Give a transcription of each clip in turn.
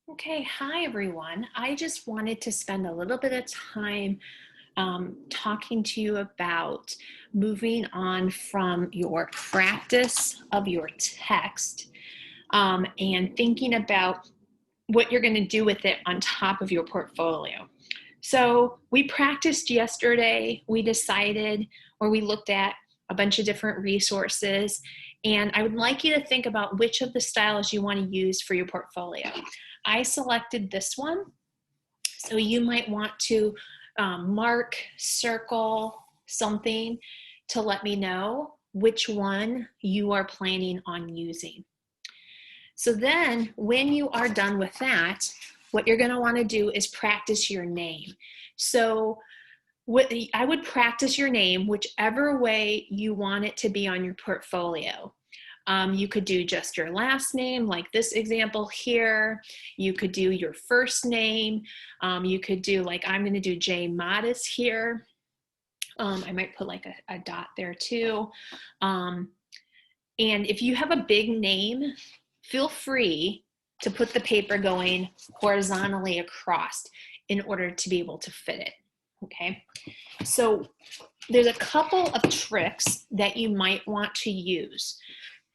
Okay, hi everyone. I just wanted to spend a little bit of time talking to you about moving on from your practice of your text and thinking about what you're going to do with it on top of your portfolio. So we practiced yesterday, we decided, or we looked at a bunch of different resources, and I would like you to think about which of the styles you want to use for your portfolio. I selected this one, so you might want to mark, circle something to let me know which one you are planning on using. So then when you are done with that, what you're going to want to do is practice your name. So I would practice your name whichever way you want it to be on your portfolio. You could do just your last name, like this example here. You could do your first name. You could do, like, I'm going to do J Modest here. I might put like a dot there too. And if you have a big name, feel free to put the paper going horizontally across in order to be able to fit it. Okay, so there's a couple of tricks that you might want to use.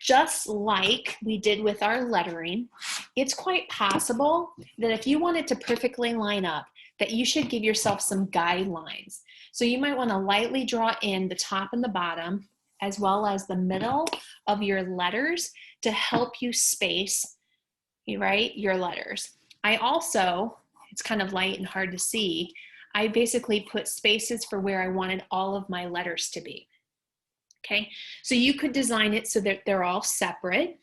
Just like we did with our lettering, it's quite possible that if you want it to perfectly line up, that you should give yourself some guidelines. So you might want to lightly draw in the top and the bottom, as well as the middle of your letters to help you space, right, your letters. I also, it's kind of light and hard to see, I basically put spaces for where I wanted all of my letters to be. Okay, so you could design it so that they're all separate.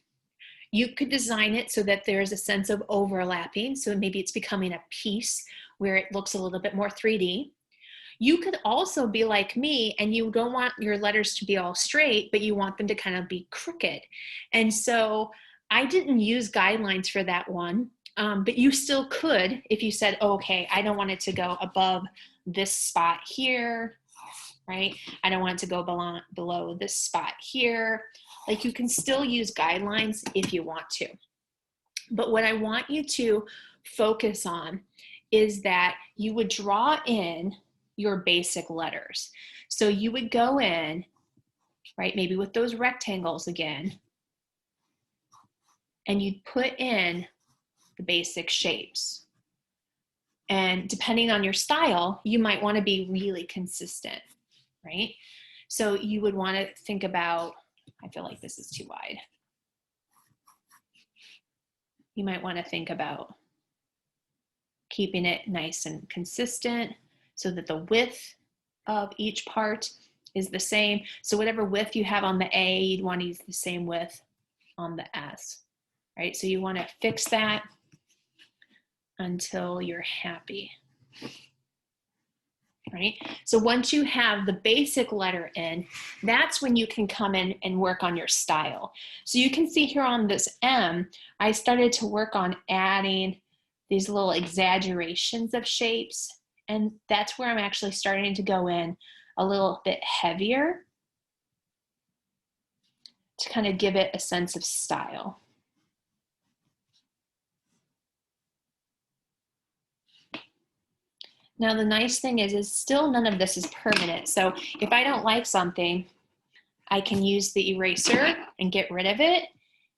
You could design it so that there's a sense of overlapping, so maybe it's becoming a piece where it looks a little bit more 3D. You could also be like me and you don't want your letters to be all straight, but you want them to kind of be crooked. And so I didn't use guidelines for that one, but you still could if you said, oh, okay, I don't want it to go above this spot here, right? I don't want it to go below this spot here. Like, you can still use guidelines if you want to. But what I want you to focus on is that you would draw in your basic letters. So you would go in, right, maybe with those rectangles again, and you'd put in the basic shapes. And depending on your style, you might want to be really consistent, right? So you would want to think about, I feel like this is too wide. You might want to think about keeping it nice and consistent so that the width of each part is the same. So whatever width you have on the A, you'd want to use the same width on the S, right? So you want to fix that until you're happy. Right? So once you have the basic letter in, that's when you can come in and work on your style. So you can see here on this M, I started to work on adding these little exaggerations of shapes. And that's where I'm actually starting to go in a little bit heavier to kind of give it a sense of style. Now, the nice thing is still none of this is permanent. So if I don't like something, I can use the eraser and get rid of it,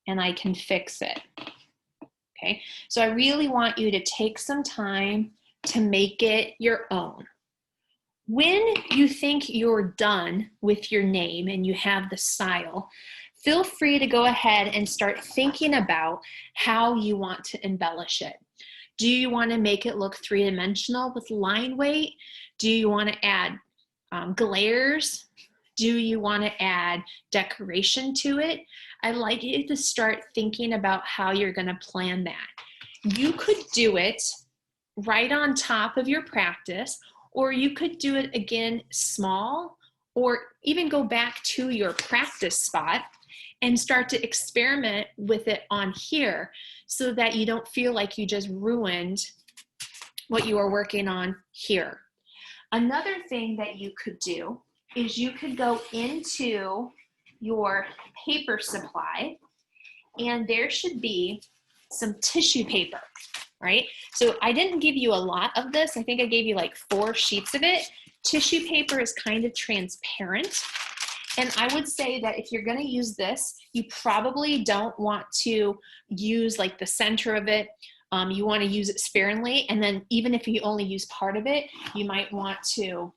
and I can fix it. Okay, so I really want you to take some time to make it your own. When you think you're done with your name and you have the style, feel free to go ahead and start thinking about how you want to embellish it. Do you want to make it look three-dimensional with line weight? Do you want to add glares? Do you want to add decoration to it? I'd like you to start thinking about how you're going to plan that. You could do it right on top of your practice, or you could do it again small, or even go back to your practice spot and start to experiment with it on here so that you don't feel like you just ruined what you are working on here. Another thing that you could do is you could go into your paper supply, and there should be some tissue paper. right? So I didn't give you a lot of this. I think I gave you like 4 sheets of it. Tissue paper is kind of transparent. And I would say that if you're gonna use this, you probably don't want to use like the center of it. You wanna use it sparingly. And then even if you only use part of it, you might want to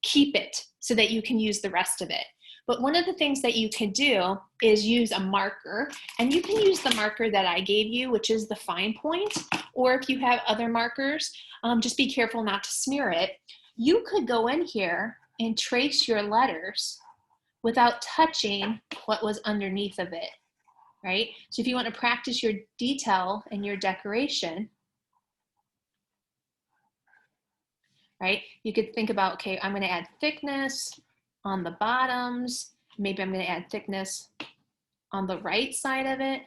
keep it so that you can use the rest of it. But one of the things that you could do is use a marker, and you can use the marker that I gave you, which is the fine point, or if you have other markers, just be careful not to smear it. You could go in here and trace your letters without touching what was underneath of it, right? So if you want to practice your detail and your decoration, right? You could think about, okay, I'm going to add thickness on the bottoms. Maybe I'm going to add thickness on the right side of it.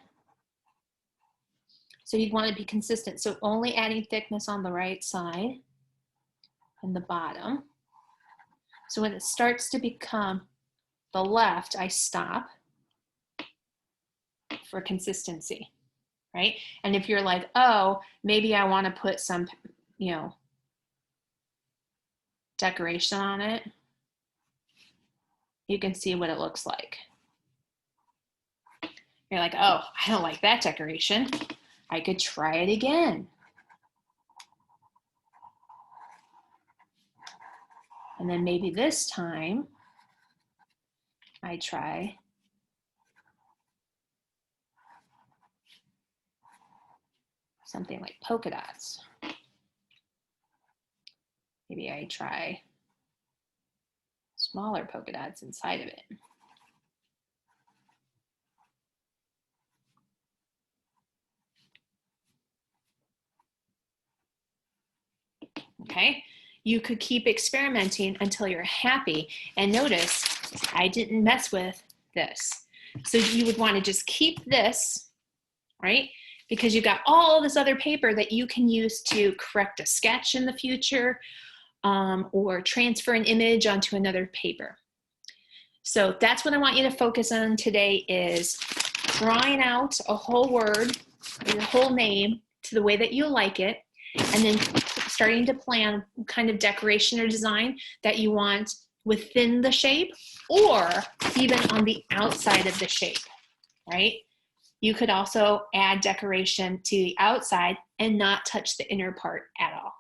So you'd want to be consistent. So only adding thickness on the right side and the bottom. So when it starts to become the left, I stop for consistency, right? And if you're like, oh, maybe I want to put some, decoration on it, you can see what it looks like. You're like, oh, I don't like that decoration. I could try it again. And then maybe this time I try something like polka dots. Maybe I try smaller polka dots inside of it. Okay, you could keep experimenting until you're happy. And notice, I didn't mess with this. So you would want to just keep this, right? Because you've got all this other paper that you can use to correct a sketch in the future, or transfer an image onto another paper. So that's what I want you to focus on today, is drawing out a whole word or your whole name to the way that you like it, and then starting to plan kind of decoration or design that you want within the shape or even on the outside of the shape, right? You could also add decoration to the outside and not touch the inner part at all.